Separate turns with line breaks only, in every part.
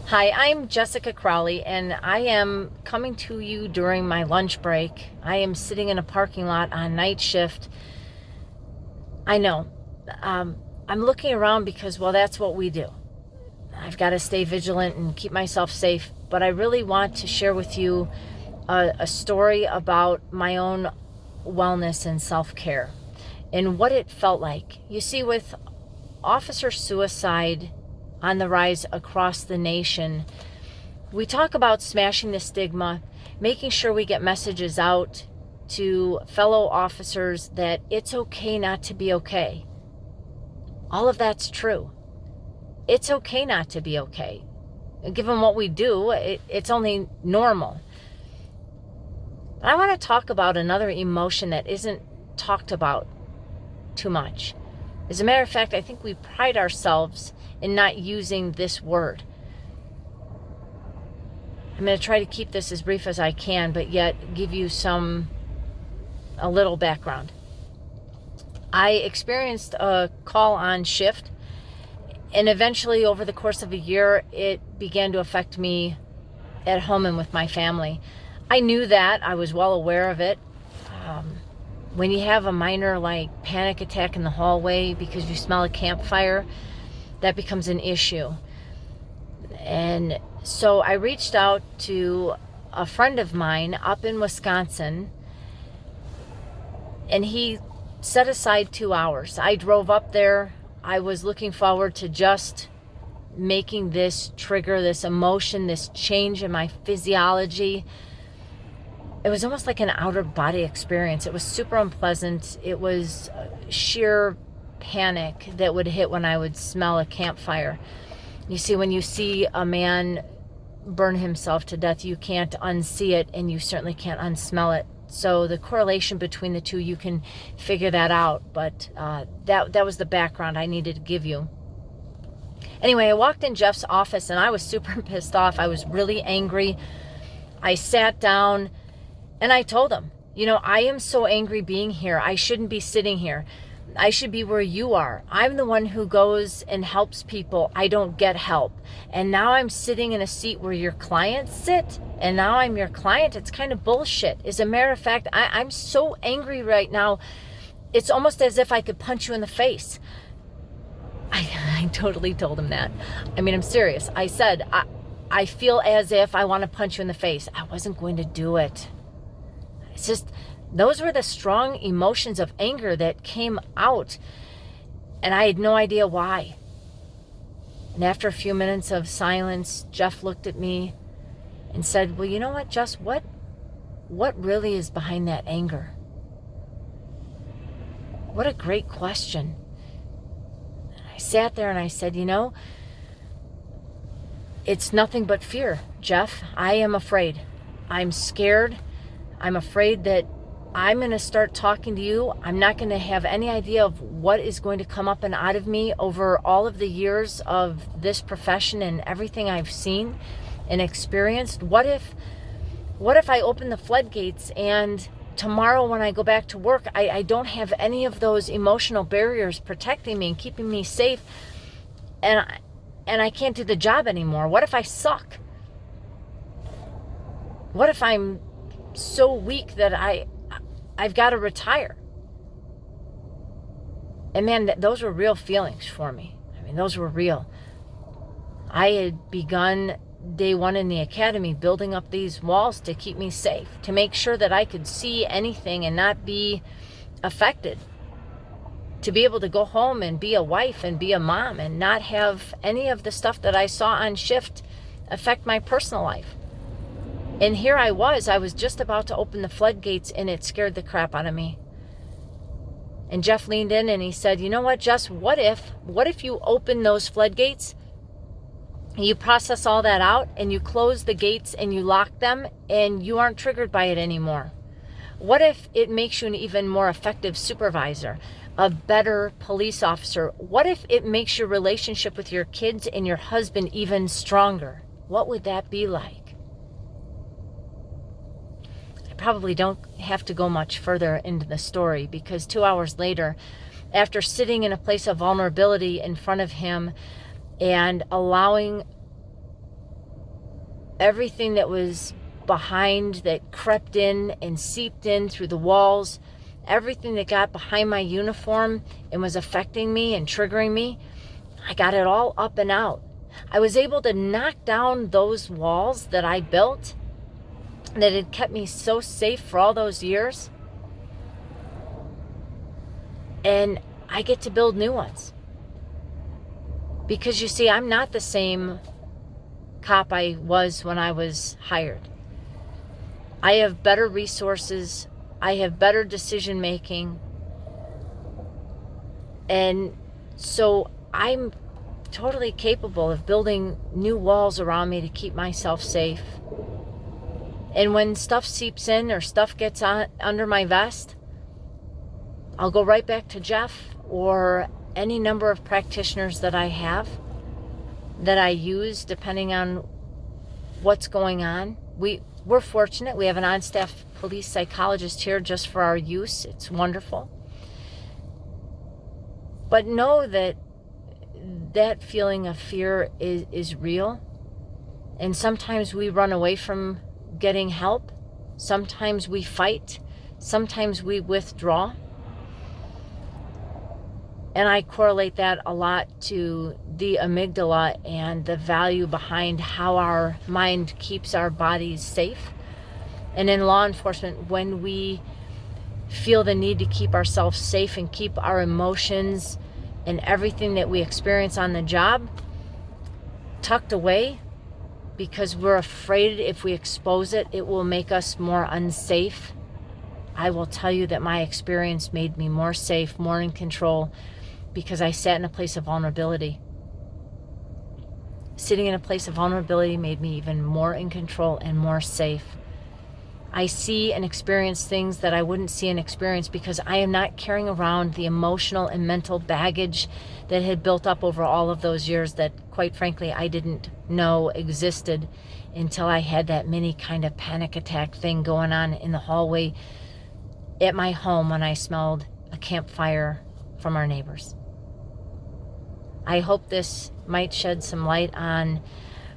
Hi, I'm Jessica Crowley, and I am coming to you during my lunch break. I am sitting in a parking lot on night shift. I know. I'm looking around because, well, that's what we do. I've got to stay vigilant and keep myself safe, but I really want to share with you a story about my own wellness and self-care and what it felt like. You see, with officer suicide on the rise across the nation, we talk about smashing the stigma, making sure we get messages out to fellow officers that it's okay not to be okay. All of that's true. It's okay not to be okay. Given what we do, it's only normal. But I want to talk about another emotion that isn't talked about too much. As a matter of fact, I think we pride ourselves in not using this word. I'm going to try to keep this as brief as I can, but yet give you a little background. I experienced a call on shift, and eventually over the course of a year, it began to affect me at home and with my family. I knew that. I was well aware of it. When you have a minor panic attack in the hallway because you smell a campfire, that becomes an issue. And so I reached out to a friend of mine up in Wisconsin, and he set aside 2 hours. I drove up there. I was looking forward to just making this trigger, this emotion, this change in my physiology. It was almost like an outer body experience. It was super unpleasant. It was sheer panic that would hit when I would smell a campfire. You see, when you see a man burn himself to death, you can't unsee it, and you certainly can't unsmell it. So the correlation between the two, you can figure that out. But that was the background I needed to give you. Anyway, I walked in Jeff's office, and I was super pissed off. I was really angry. I sat down, and I told him, I am so angry being here. I shouldn't be sitting here. I should be where you are. I'm the one who goes and helps people. I don't get help. And now I'm sitting in a seat where your clients sit, and now I'm your client. It's kind of bullshit. As a matter of fact, I'm so angry right now. It's almost as if I could punch you in the face. I totally told him that. I mean, I'm serious. I said, I feel as if I want to punch you in the face. I wasn't going to do it. It's just, those were the strong emotions of anger that came out, and I had no idea why. And after a few minutes of silence, Jeff looked at me and said, well, you know what, Jess, what really is behind that anger? What a great question. And I sat there and I said, it's nothing but fear, Jeff. I am afraid. I'm scared. I'm afraid that I'm going to start talking to you. I'm not going to have any idea of what is going to come up and out of me over all of the years of this profession and everything I've seen and experienced. What if I open the floodgates and tomorrow when I go back to work, I don't have any of those emotional barriers protecting me and keeping me safe, and I can't do the job anymore? What if I suck? What if I'm so weak that I've got to retire? And man, those were real feelings for me. I mean, those were real. I had begun day one in the academy building up these walls to keep me safe, to make sure that I could see anything and not be affected, to be able to go home and be a wife and be a mom and not have any of the stuff that I saw on shift affect my personal life. And here I was just about to open the floodgates, and it scared the crap out of me. And Jeff leaned in and he said, you know what, Jess, what if you open those floodgates, you process all that out, and you close the gates and you lock them, and you aren't triggered by it anymore? What if it makes you an even more effective supervisor, a better police officer? What if it makes your relationship with your kids and your husband even stronger? What would that be like? Probably don't have to go much further into the story, because 2 hours later, after sitting in a place of vulnerability in front of him and allowing everything that was behind, that crept in and seeped in through the walls, everything that got behind my uniform and was affecting me and triggering me, I got it all up and out. I was able to knock down those walls that I built that had kept me so safe for all those years. And I get to build new ones. Because you see, I'm not the same cop I was when I was hired. I have better resources. I have better decision making. And so I'm totally capable of building new walls around me to keep myself safe. And when stuff seeps in or stuff gets on under my vest, I'll go right back to Jeff or any number of practitioners that I have, that I use depending on what's going on. We're fortunate. We have an on-staff police psychologist here just for our use. It's wonderful. But know that that feeling of fear is real. And sometimes we run away from getting help. Sometimes we fight. Sometimes we withdraw. And I correlate that a lot to the amygdala and the value behind how our mind keeps our bodies safe. And in law enforcement, when we feel the need to keep ourselves safe and keep our emotions and everything that we experience on the job tucked away, because we're afraid if we expose it, it will make us more unsafe. I will tell you that my experience made me more safe, more in control, because I sat in a place of vulnerability. Sitting in a place of vulnerability made me even more in control and more safe. I see and experience things that I wouldn't see and experience because I am not carrying around the emotional and mental baggage that had built up over all of those years that, quite frankly, I didn't know existed until I had that mini kind of panic attack thing going on in the hallway at my home when I smelled a campfire from our neighbors. I hope this might shed some light on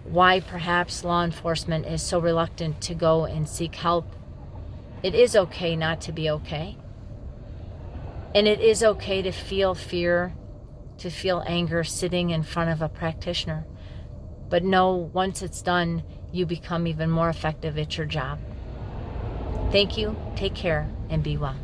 why perhaps law enforcement is so reluctant to go and seek help. It is okay not to be okay. And it is okay to feel fear, to feel anger sitting in front of a practitioner. But know, once it's done, you become even more effective at your job. Thank you, take care, and be well.